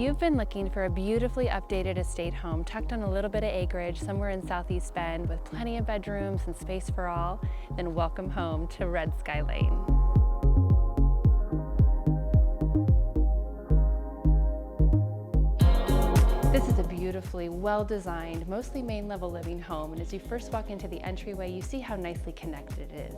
you've been looking for a beautifully updated estate home tucked on a little bit of acreage somewhere in Southeast Bend with plenty of bedrooms and space for all, then welcome home to Red Sky Lane. This is a beautifully well-designed, mostly main-level living home, and as you first walk into the entryway, you see how nicely connected it is.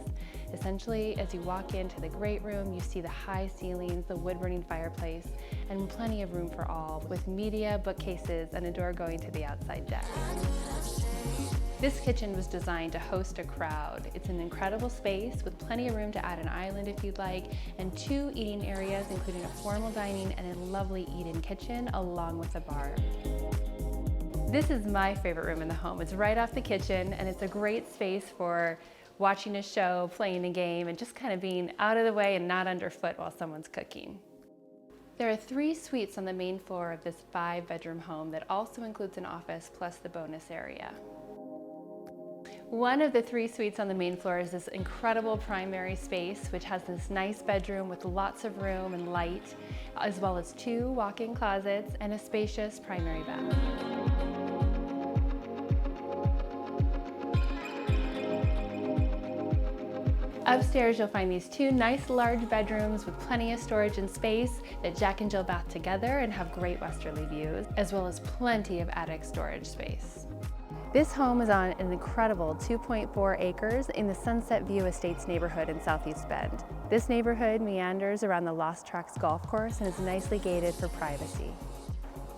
Essentially, as you walk into the great room, you see the high ceilings, the wood-burning fireplace, and plenty of room for all, with media, bookcases, and a door going to the outside deck. This kitchen was designed to host a crowd. It's an incredible space with plenty of room to add an island if you'd like, and 2 eating areas, including a formal dining and a lovely eat-in kitchen, along with a bar. This is my favorite room in the home. It's right off the kitchen, and it's a great space for watching a show, playing a game, and just kind of being out of the way and not underfoot while someone's cooking. There are 3 suites on the main floor of this 5-bedroom home that also includes an office plus the bonus area. One of the 3 suites on the main floor is this incredible primary space, which has this nice bedroom with lots of room and light, as well as 2 walk-in closets and a spacious primary bath. Upstairs, you'll find these 2 nice large bedrooms with plenty of storage and space that Jack and Jill bath together and have great westerly views, as well as plenty of attic storage space. This home is on an incredible 2.4 acres in the Sunset View Estates neighborhood in Southeast Bend. This neighborhood meanders around the Lost Tracks golf course and is nicely gated for privacy.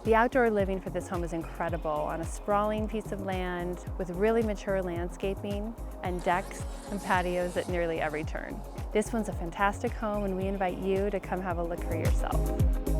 The outdoor living for this home is incredible on a sprawling piece of land with really mature landscaping and decks and patios at nearly every turn. This one's a fantastic home, and we invite you to come have a look for yourself.